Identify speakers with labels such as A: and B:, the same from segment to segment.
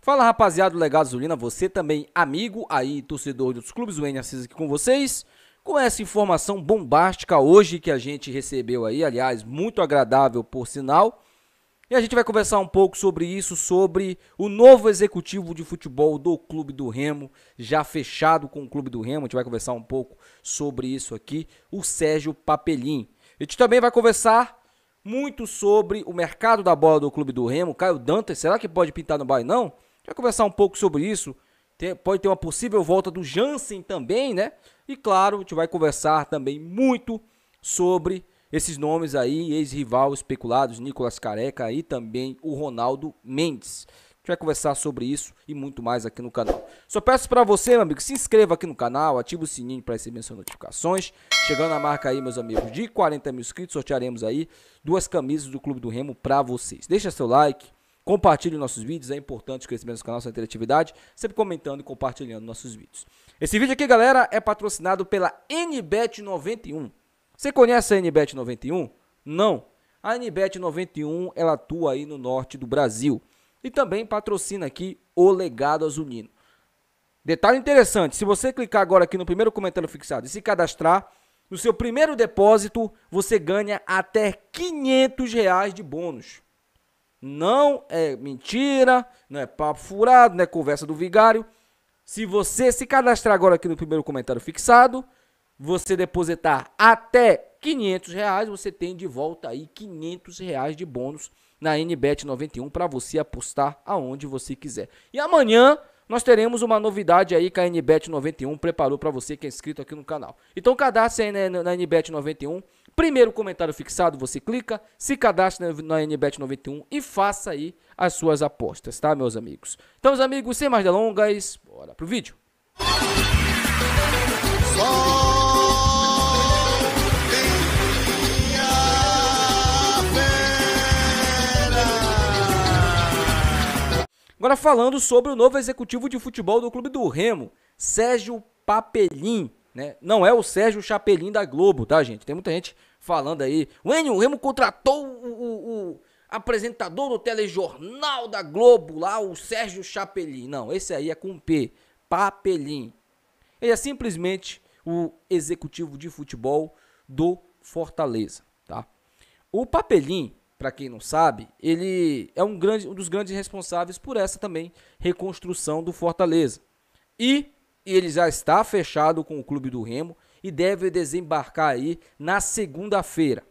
A: Fala, rapaziada do Legado Azulina, você também amigo aí, torcedor dos clubes do Assis aqui com vocês, com essa informação bombástica hoje que a gente recebeu aí, aliás, muito agradável por sinal. E a gente vai conversar um pouco sobre isso, sobre o novo executivo de futebol do Clube do Remo, já fechado com o Clube do Remo. A gente vai conversar um pouco sobre isso aqui, o Sérgio Papelin. A gente também vai conversar muito sobre o mercado da bola do Clube do Remo. Caio Dantas, será que pode pintar no bairro? Não? A gente vai conversar um pouco sobre isso. Pode ter uma possível volta do Jansen também, né? E claro, a gente vai conversar também muito sobre esses nomes aí, ex-rival especulados, Nicolas Careca e também o Ronaldo Mendes. A gente vai conversar sobre isso e muito mais aqui no canal. Só peço para você, meu amigo, se inscreva aqui no canal, ative o sininho para receber suas notificações. Chegando a marca aí, meus amigos, de 40 mil inscritos, sortearemos aí 2 camisas do Clube do Remo para vocês. Deixa seu like, compartilhe nossos vídeos, é importante o crescimento do canal, sua interatividade, sempre comentando e compartilhando nossos vídeos. Esse vídeo aqui, galera, é patrocinado pela NBet91. Você conhece a NBet91? Não. A NBet91, ela atua aí no norte do Brasil e também patrocina aqui o Legado Azulino. Detalhe interessante, se você clicar agora aqui no primeiro comentário fixado e se cadastrar, no seu primeiro depósito, você ganha até R$500 de bônus. Não é mentira, não é papo furado, não é conversa do vigário. Se você se cadastrar agora aqui no primeiro comentário fixado, você depositar até R$500, você tem de volta aí R$500 de bônus na NBet91 para você apostar aonde você quiser. E amanhã nós teremos uma novidade aí que a NBet91 preparou para você que é inscrito aqui no canal. Então cadastre aí na NBet91, primeiro comentário fixado você clica, se cadastre na NBet91 e faça aí as suas apostas, tá, meus amigos? Então, meus amigos, sem mais delongas, bora pro vídeo. Agora falando sobre o novo executivo de futebol do Clube do Remo, Sérgio Papelin, né? Não é o Sérgio Chapelin da Globo, tá, gente? Tem muita gente falando aí, o Remo contratou o apresentador do telejornal da Globo lá, o Sérgio Chapelin. Não, esse aí é com P, Papelin. Ele é simplesmente o executivo de futebol do Fortaleza, tá? O Papelin, para quem não sabe, ele é um dos grandes responsáveis por essa também reconstrução do Fortaleza. E ele já está fechado com o Clube do Remo e deve desembarcar aí na segunda-feira.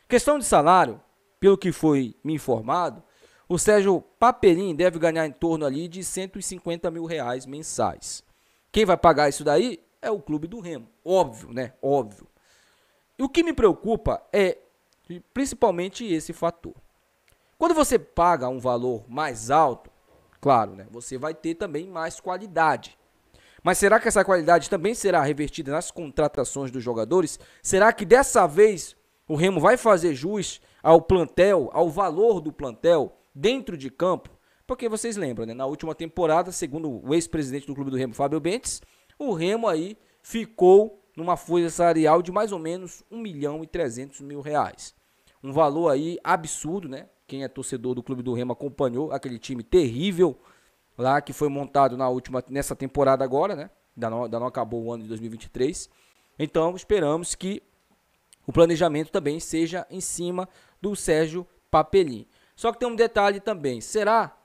A: Questão de salário, pelo que foi me informado, o Sérgio Papelin deve ganhar em torno ali de R$150 mil mensais. Quem vai pagar isso daí é o Clube do Remo. Óbvio, né? Óbvio. E o que me preocupa é principalmente esse fator. Quando você paga um valor mais alto, claro, né, você vai ter também mais qualidade. Mas será que essa qualidade também será revertida nas contratações dos jogadores? Será que dessa vez o Remo vai fazer jus ao plantel, ao valor do plantel dentro de campo? Porque vocês lembram, né, na última temporada, segundo o ex-presidente do Clube do Remo, Fábio Bentes, o Remo aí ficou numa folha salarial de mais ou menos R$1.300.000. Um valor aí absurdo, né? Quem é torcedor do Clube do Remo acompanhou aquele time terrível lá que foi montado nessa temporada agora, né? Ainda não acabou o ano de 2023. Então esperamos que o planejamento também seja em cima do Sérgio Papelin. Só que tem um detalhe também, será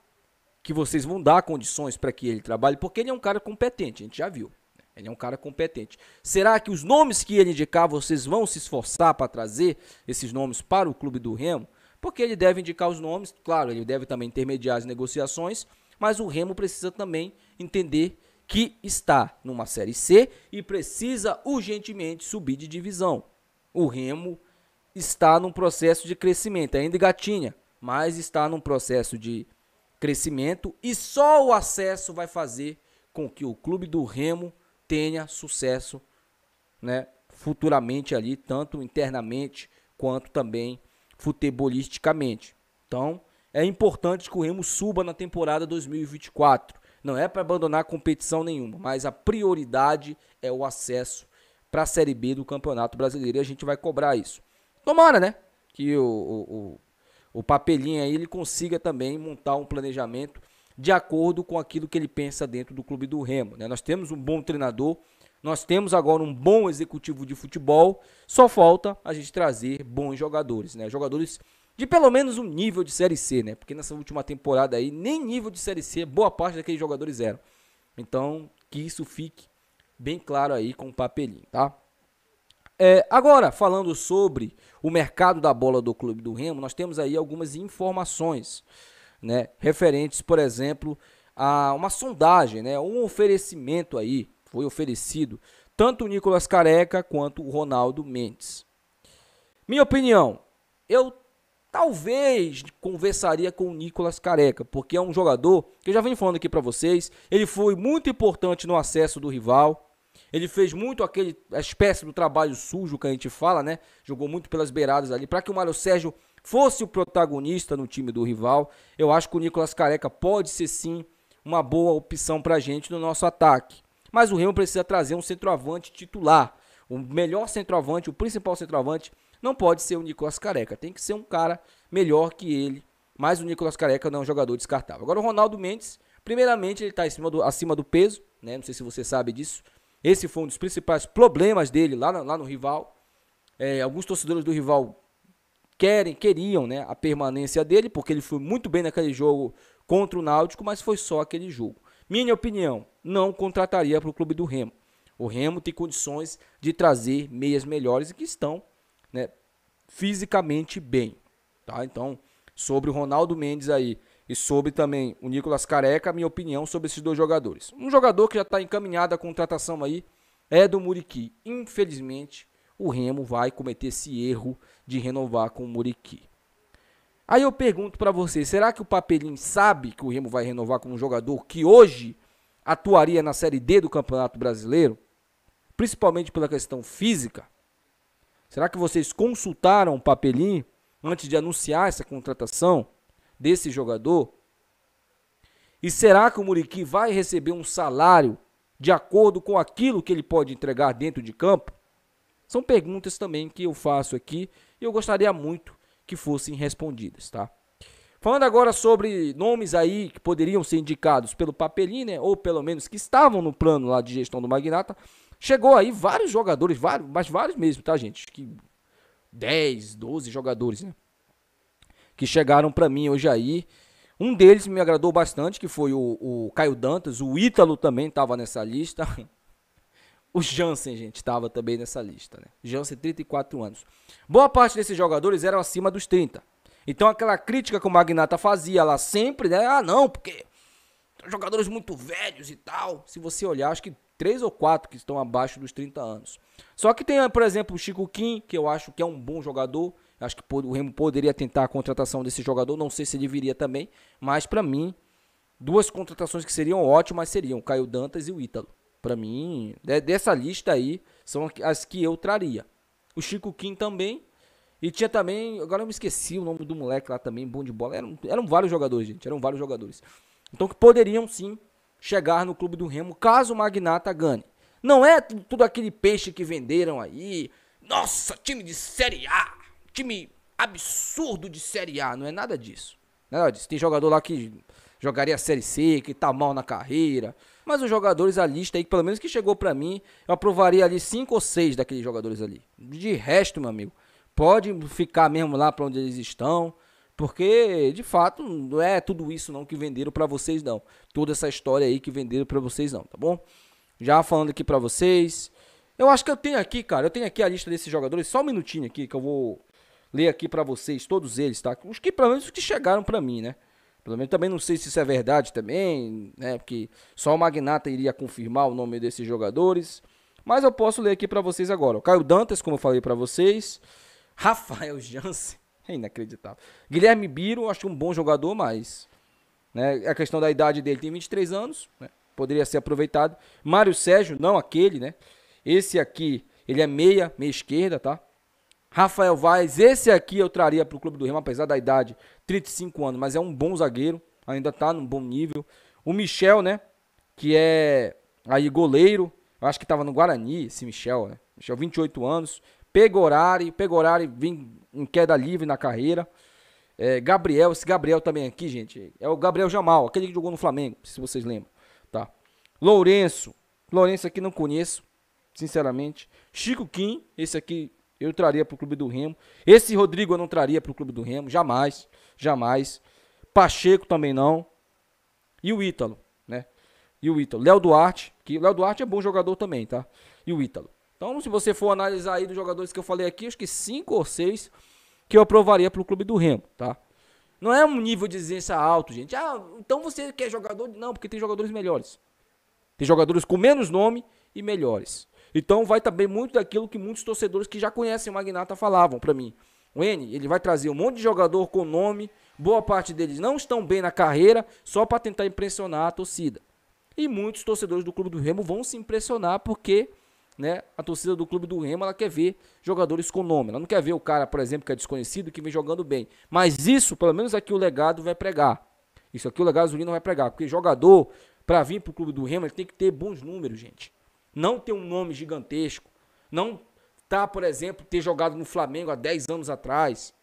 A: que vocês vão dar condições para que ele trabalhe? Porque ele é um cara competente, a gente já viu. Ele é um cara competente. Será que os nomes que ele indicar, vocês vão se esforçar para trazer esses nomes para o Clube do Remo? Porque ele deve indicar os nomes, claro, ele deve também intermediar as negociações, mas o Remo precisa também entender que está numa Série C e precisa urgentemente subir de divisão. O Remo está num processo de crescimento, ainda gatinha, mas está num processo de crescimento e só o acesso vai fazer com que o Clube do Remo tenha sucesso, né, futuramente ali, tanto internamente quanto também futebolisticamente. Então, é importante que o Remo suba na temporada 2024. Não é para abandonar competição nenhuma, mas a prioridade é o acesso para a Série B do Campeonato Brasileiro e a gente vai cobrar isso. Tomara, né, que o Papelinho aí ele consiga também montar um planejamento de acordo com aquilo que ele pensa dentro do clube do Remo, né? Nós temos um bom treinador, nós temos agora um bom executivo de futebol, só falta a gente trazer bons jogadores, né? Jogadores de pelo menos um nível de Série C, né? Porque nessa última temporada aí, nem nível de Série C, boa parte daqueles jogadores eram. Então, que isso fique bem claro aí com o Papelinho, tá? Agora, falando sobre o mercado da bola do clube do Remo, nós temos aí algumas informações, né, referentes, por exemplo, a uma sondagem, né, um oferecimento aí, foi oferecido tanto o Nicolas Careca quanto o Ronaldo Mendes. Minha opinião, eu talvez conversaria com o Nicolas Careca, porque é um jogador que eu já venho falando aqui para vocês, ele foi muito importante no acesso do rival. Ele fez muito a espécie do trabalho sujo que a gente fala, né? Jogou muito pelas beiradas ali, para que o Mário Sérgio fosse o protagonista no time do rival. Eu acho que o Nicolas Careca pode ser sim uma boa opção pra gente no nosso ataque. Mas o Remo precisa trazer um centroavante titular. O melhor centroavante, o principal centroavante, não pode ser o Nicolas Careca. Tem que ser um cara melhor que ele. Mas o Nicolas Careca não é um jogador descartável. Agora o Ronaldo Mendes, primeiramente ele está acima do peso, né? Não sei se você sabe disso. Esse foi um dos principais problemas dele lá no rival. Alguns torcedores do rival queriam, né, a permanência dele, porque ele foi muito bem naquele jogo contra o Náutico, mas foi só aquele jogo. Minha opinião, não contrataria para o clube do Remo. O Remo tem condições de trazer meias melhores e que estão, né, fisicamente bem. Tá? Então, sobre o Ronaldo Mendes aí e sobre também o Nicolas Careca, minha opinião sobre esses dois jogadores. Um jogador que já está encaminhado à contratação aí é do Muriqui. Infelizmente, o Remo vai cometer esse erro de renovar com o Muriqui. Aí eu pergunto para você, será que o Papelinho sabe que o Remo vai renovar com um jogador que hoje atuaria na Série D do Campeonato Brasileiro? Principalmente pela questão física? Será que vocês consultaram o Papelinho antes de anunciar essa contratação desse jogador? E será que o Muriqui vai receber um salário de acordo com aquilo que ele pode entregar dentro de campo? São perguntas também que eu faço aqui e eu gostaria muito que fossem respondidas, tá? Falando agora sobre nomes aí que poderiam ser indicados pelo Papelinho, né? Ou pelo menos que estavam no plano lá de gestão do Magnata, chegou aí vários jogadores, mas vários mesmo, tá, gente? Que 10, 12 jogadores, né? Que chegaram para mim hoje aí. Um deles me agradou bastante, que foi o Caio Dantas. O Ítalo também estava nessa lista. O Jansen, gente, estava também nessa lista, né? Jansen, 34 anos. Boa parte desses jogadores eram acima dos 30. Então aquela crítica que o Magnata fazia lá sempre, né? Ah, não, porque jogadores muito velhos e tal. Se você olhar, acho que 3 ou 4 que estão abaixo dos 30 anos. Só que tem, por exemplo, o Chico Kim, que eu acho que é um bom jogador. Acho que o Remo poderia tentar a contratação desse jogador. Não sei se ele viria também. Mas, para mim, duas contratações que seriam ótimas seriam o Caio Dantas e o Ítalo. Para mim, dessa lista aí, são as que eu traria. O Chico Kim também. E tinha também, agora eu me esqueci o nome do moleque lá também, bom de bola. Eram vários jogadores, gente. Eram vários jogadores. Então, que poderiam, sim, chegar no clube do Remo, caso o Magnata ganhe. Não é tudo aquele peixe que venderam aí. Nossa, time de Série A. Time absurdo de Série A. Não é nada disso. Nada disso. Tem jogador lá que jogaria a Série C, que tá mal na carreira. Mas os jogadores, a lista aí, pelo menos que chegou pra mim, eu aprovaria ali 5 ou 6 daqueles jogadores ali. De resto, meu amigo, pode ficar mesmo lá pra onde eles estão. Porque, de fato, não é tudo isso não que venderam pra vocês, não. Toda essa história aí que venderam pra vocês, não, tá bom? Já falando aqui pra vocês. Eu acho que eu tenho aqui, cara, eu tenho aqui a lista desses jogadores. Só um minutinho aqui que eu vou ler aqui pra vocês, todos eles, tá? Os que, pelo menos, os que chegaram pra mim, né? Pelo menos também não sei se isso é verdade também, né? Porque só o Magnata iria confirmar o nome desses jogadores. Mas eu posso ler aqui pra vocês agora. O Caio Dantas, como eu falei pra vocês. Rafael Jansen. É inacreditável. Guilherme Biro, acho um bom jogador, mas... né, a questão da idade dele, tem 23 anos, né? Poderia ser aproveitado. Mário Sérgio, não aquele, né? Esse aqui, ele é meia esquerda, tá? Rafael Vaz, esse aqui eu traria pro clube do Remo, apesar da idade, 35 anos, mas é um bom zagueiro, ainda tá num bom nível. O Michel, né, que é aí goleiro, eu acho que tava no Guarani, esse Michel, né? Michel, 28 anos. Pegorari vem em queda livre na carreira. Gabriel, esse Gabriel também aqui, gente, é o Gabriel Jamal, aquele que jogou no Flamengo, se vocês lembram, tá? Lourenço aqui não conheço, sinceramente. Chico Kim, esse aqui eu traria pro Clube do Remo. Esse Rodrigo eu não traria pro Clube do Remo, jamais, jamais. Pacheco também não. E o Ítalo, né? E o Ítalo. Léo Duarte, que Léo Duarte é bom jogador também, tá? E o Ítalo. Então, se você for analisar aí dos jogadores que eu falei aqui, acho que 5 ou 6 que eu aprovaria pro Clube do Remo, tá? Não é um nível de exigência alto, gente. Ah, então você quer jogador? Não, porque tem jogadores melhores. Tem jogadores com menos nome e melhores. Então vai também muito daquilo que muitos torcedores que já conhecem o Magnata falavam pra mim. O N, ele vai trazer um monte de jogador com nome, boa parte deles não estão bem na carreira, só para tentar impressionar a torcida. E muitos torcedores do Clube do Remo vão se impressionar porque, né, a torcida do Clube do Remo ela quer ver jogadores com nome. Ela não quer ver o cara, por exemplo, que é desconhecido, que vem jogando bem. Mas isso, pelo menos aqui o legado vai pregar. Isso aqui o legado Zurino vai pregar. Porque jogador, para vir pro Clube do Remo, ele tem que ter bons números, gente. Não ter um nome gigantesco. Não tá, por exemplo, ter jogado no Flamengo há 10 anos atrás.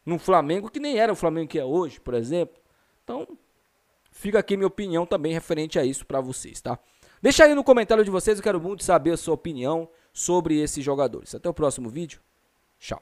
A: No Flamengo que nem era o Flamengo que é hoje, por exemplo. Então, fica aqui minha opinião também referente a isso para vocês, tá? Deixa aí no comentário de vocês, eu quero muito saber a sua opinião sobre esses jogadores. Até o próximo vídeo. Tchau.